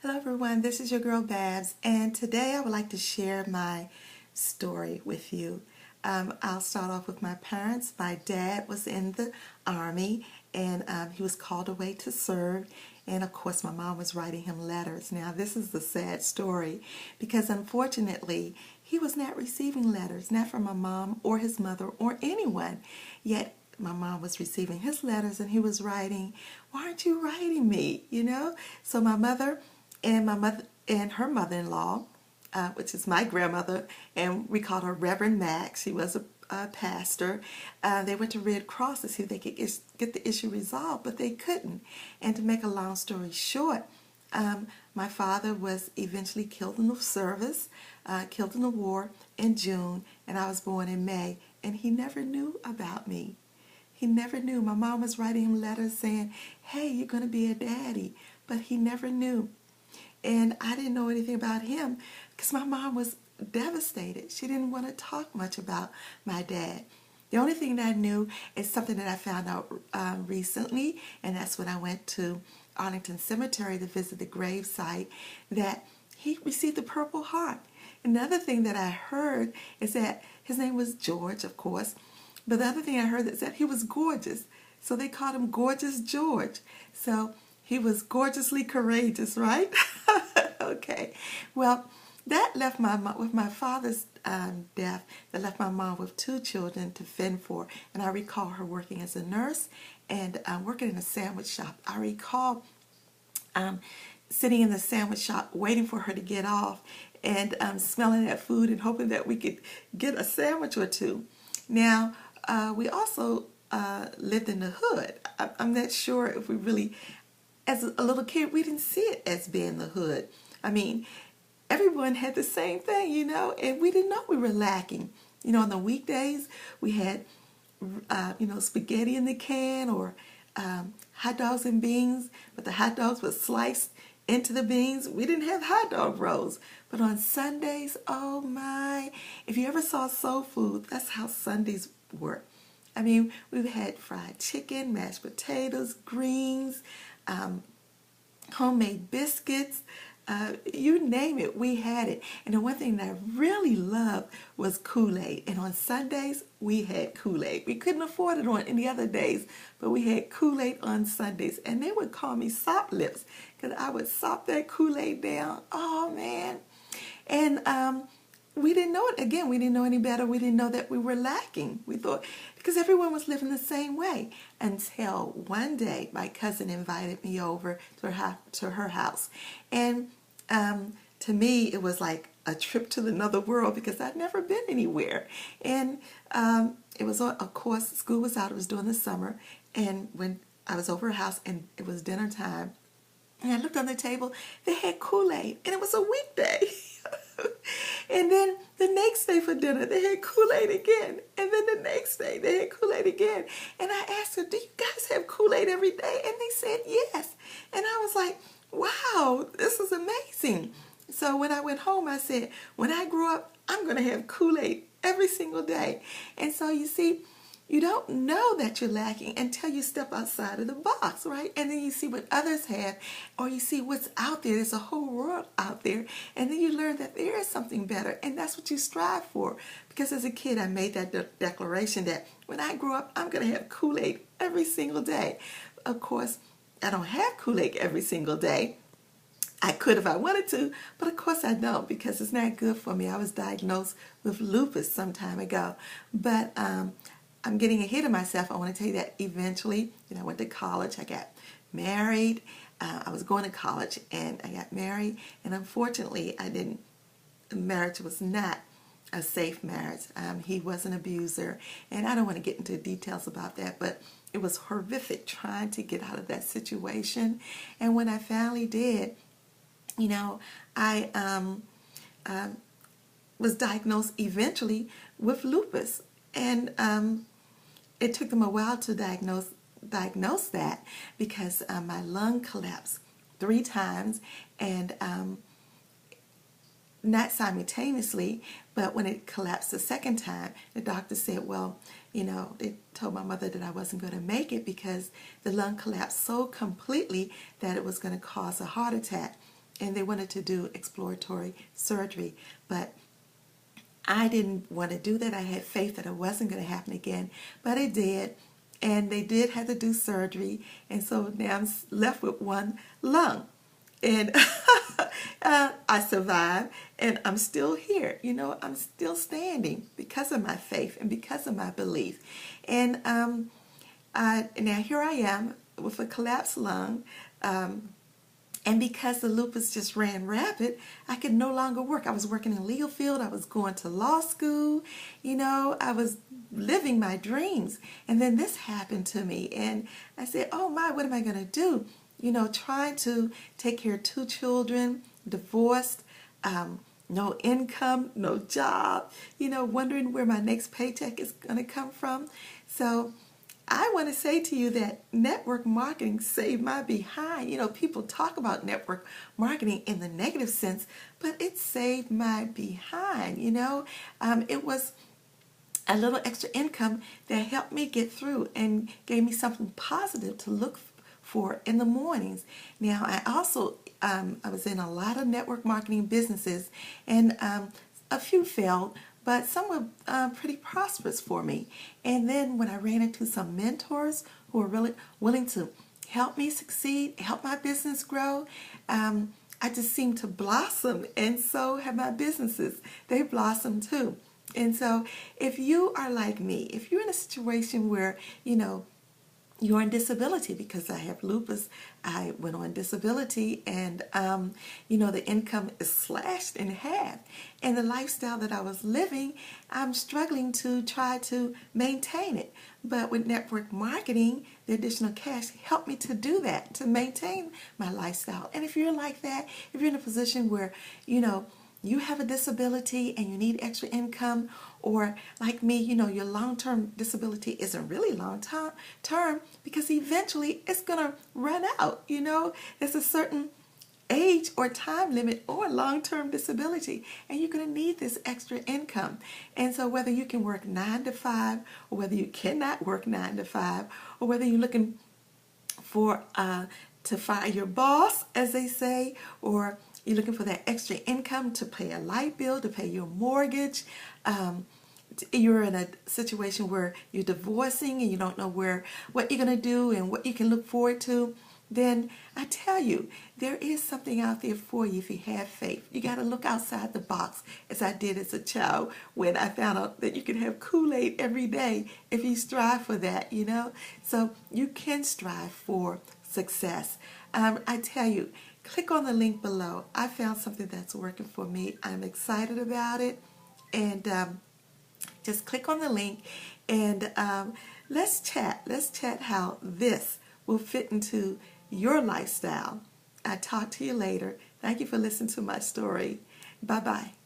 Hello everyone, this is your girl Babs, and today I would like to share my story with you. I'll start off with my parents. My dad was in the Army, and he was called away to serve, and of course my mom was writing him letters. Now this is the sad story because unfortunately he was not receiving letters, not from my mom or his mother or anyone, yet my mom was receiving his letters and he was writing, "Why aren't you writing me?" So my mother and her mother-in-law, which is my grandmother, and we called her Reverend Max. She was a pastor. They went to Red Cross to see if they could get the issue resolved, but they couldn't. And to make a long story short, my father was eventually killed in the service, killed in the war in June, and I was born in May, and he never knew about me. He never knew. My mom was writing him letters saying, "Hey, you're going to be a daddy," but he never knew. And I didn't know anything about him because my mom was devastated. She didn't want to talk much about my dad. The only thing that I knew is something that I found out recently, and that's when I went to Arlington Cemetery to visit the grave site, that he received the Purple Heart. Another thing that I heard is that his name was George, of course, but the other thing I heard is that he was gorgeous. So they called him Gorgeous George. So he was gorgeously courageous, right? Okay. Well, that left my mom, with my father's death, that left my mom with two children to fend for. And I recall her working as a nurse and working in a sandwich shop. I recall sitting in the sandwich shop waiting for her to get off and smelling that food and hoping that we could get a sandwich or two. Now, we also lived in the hood. I'm not sure if we really, as a little kid, we didn't see it as being the hood. I mean, everyone had the same thing, and we didn't know we were lacking. On the weekdays, we had, spaghetti in the can or hot dogs and beans, but the hot dogs were sliced into the beans. We didn't have hot dog rolls. But on Sundays, oh my, if you ever saw soul food, that's how Sundays were. I mean, we had fried chicken, mashed potatoes, greens, homemade biscuits, you name it, we had it. And the one thing that I really loved was Kool-Aid. And on Sundays, we had Kool-Aid. We couldn't afford it on any other days, but we had Kool-Aid on Sundays. And they would call me sop lips because I would sop that Kool-Aid down. Oh, man. And we didn't know it. Again, we didn't know any better. We didn't know that we were lacking. We thought, because everyone was living the same way. Until one day, my cousin invited me over to her house. And to me, it was like a trip to another world because I'd never been anywhere. And it was, of course, school was out. It was during the summer. And when I was over her house and it was dinner time, and I looked on the table, they had Kool-Aid. And it was a weekday. And then the next day for dinner, they had Kool-Aid again. And then the next day, they had Kool-Aid again. And I asked her, "Do you guys have Kool-Aid every day?" And they said yes. And I was like, wow, this is amazing. So when I went home, I said, when I grow up, I'm going to have Kool-Aid every single day. And so you see, you don't know that you're lacking until you step outside of the box, right? And then you see what others have, or you see what's out there. There's a whole world out there. And then you learn that there is something better, and that's what you strive for. Because as a kid, I made that declaration that when I grow up, I'm going to have Kool-Aid every single day. Of course, I don't have Kool-Aid every single day. I could if I wanted to, but of course I don't because it's not good for me. I was diagnosed with lupus some time ago. But I'm getting ahead of myself. I want to tell you that eventually, I went to college. I got married. I was going to college and I got married. And unfortunately, the marriage was not a safe marriage. He was an abuser. And I don't want to get into details about that, but it was horrific trying to get out of that situation. And when I finally did, I was diagnosed eventually with lupus. And it took them a while to diagnose that because my lung collapsed 3 times and not simultaneously, but when it collapsed the second time, the doctor said, well, they told my mother that I wasn't going to make it because the lung collapsed so completely that it was going to cause a heart attack. and they wanted to do exploratory surgery, but I didn't want to do that. I had faith that it wasn't going to happen again, but it did, and they did have to do surgery, and so now I'm left with one lung, and I survived, and I'm still here. You know, I'm still standing because of my faith and because of my belief, and now here I am with a collapsed lung. And because the lupus just ran rapid, I could no longer work. I was working in the legal field. I was going to law school. You know, I was living my dreams. And then this happened to me. And I said, oh my, what am I going to do? You know, trying to take care of 2 children, divorced, no income, no job, you know, wondering where my next paycheck is going to come from. So I want to say to you that network marketing saved my behind. You know, people talk about network marketing in the negative sense, but it saved my behind, you know. It was a little extra income that helped me get through and gave me something positive to look for in the mornings. Now, I also, I was in a lot of network marketing businesses, and a few failed, but some were pretty prosperous for me. And then when I ran into some mentors who were really willing to help me succeed, help my business grow, I just seemed to blossom, and so have my businesses. They blossom too. And so if you are like me, if you're in a situation where, you know, you're on disability, because I have lupus, I went on disability, and you know, the income is slashed in half, and the lifestyle that I was living, I'm struggling to try to maintain it. But with network marketing, the additional cash helped me to do that, to maintain my lifestyle. And if you're like that, if you're in a position where, you know, you have a disability and you need extra income, or like me, you know, your long-term disability isn't really long-term because eventually it's going to run out, you know. There's a certain age or time limit or long-term disability, and you're going to need this extra income. And so whether you can work 9 to 5, or whether you cannot work 9 to 5, or whether you're looking for to fire your boss, as they say, or you're looking for that extra income to pay a light bill, to pay your mortgage. You're in a situation where you're divorcing and you don't know what you're going to do and what you can look forward to. Then I tell you, there is something out there for you if you have faith. You got to look outside the box, as I did as a child when I found out that you could have Kool-Aid every day if you strive for that, you know. So you can strive for success. I tell you, click on the link below. I found something that's working for me. I'm excited about it. And just click on the link and let's chat. Let's chat how this will fit into your lifestyle. I'll talk to you later. Thank you for listening to my story. Bye-bye.